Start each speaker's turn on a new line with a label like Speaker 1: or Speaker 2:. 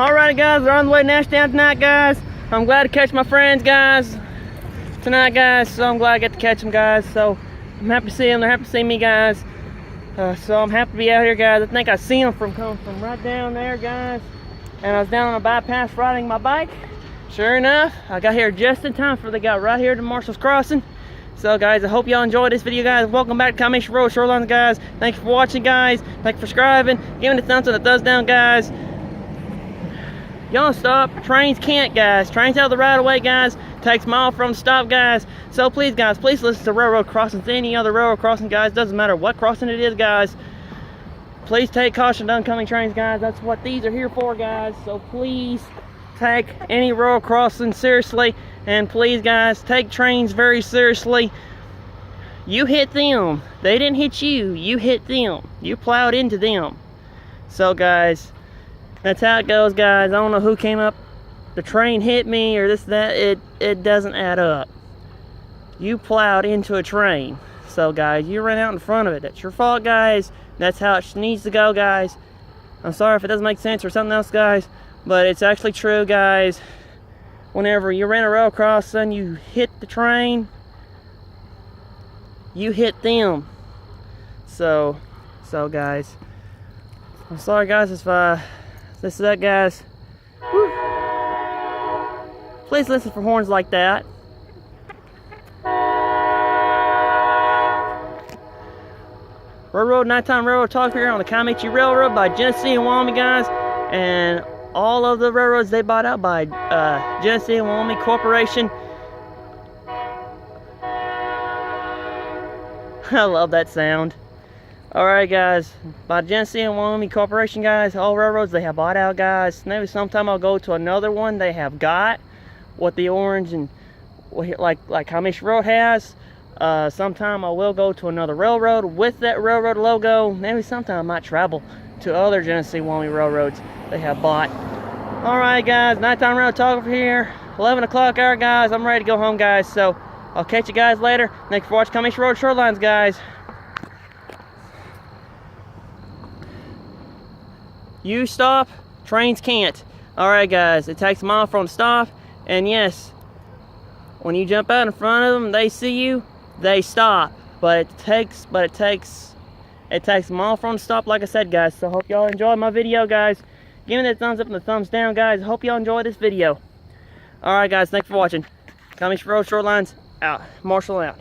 Speaker 1: Alrighty guys, we're on the way to Nashtown tonight guys. I'm glad to catch my friends guys tonight guys, so I'm glad I get to catch them guys. So I'm happy to see them, they're happy to see me guys. So I'm happy to be out here guys. I think I seen them coming from right down there guys. And I was down on a bypass riding my bike. Sure enough, I got here just in time for they got right here to Marshall's Crossing. So guys, I hope y'all enjoyed this video guys. Welcome back to Kiamichi Road Shorelines guys. Thanks for watching guys. Thanks for subscribing. Giving the thumbs up and the thumbs down guys. Y'all don't stop. Trains can't guys. Trains out of the right of way guys. Takes mile from stop guys. So please guys, please listen to railroad crossings. Any other railroad crossing guys. Doesn't matter what crossing it is guys. Please take caution to oncoming trains guys. That's what these are here for guys. So please take any railroad crossing seriously. And please guys, take trains very seriously. You hit them. They didn't hit you. You hit them. You plowed into them. So guys, that's how it goes guys. I don't know who came up. The train hit me or this, that. It doesn't add up. You plowed into a train. So guys, you ran out in front of it. That's your fault guys. That's how it needs to go guys. I'm sorry if it doesn't make sense or something else guys. But it's actually true guys. Whenever you ran a rail crossing, you hit the train, you hit them. So guys, I'm sorry guys if this is that guys. Whew. Please listen for horns like that. Railroad Nighttime Railroad Talk here on the Kiamichi Railroad by Genesee and Wyoming guys. And all of the railroads they bought out by Genesee and Wyoming Corporation. I love that sound. Alright guys, by Genesee and Wyoming Corporation guys, all railroads they have bought out guys. Maybe sometime I'll go to another one they have got what the orange and like Kiamichi Road has. Sometime I will go to another railroad with that railroad logo. Maybe sometime I might travel to other Genesee Wyoming railroads they have bought. Alright guys, Nighttime Railroad Talk over here. 11 o'clock hour guys. I'm ready to go home guys. So I'll catch you guys later. Thanks for watching Kiamichi Road Shorelines guys. You stop, trains can't. Alright guys, it takes a mile from the stop. And yes, when you jump out in front of them, they see you, they stop. But it takes a mile from the stop, like I said guys. So hope y'all enjoyed my video guys. Give me that thumbs up and the thumbs down guys. Hope y'all enjoyed this video. Alright guys, thanks for watching. Kiamichi Road Shorelines out. Marshall out.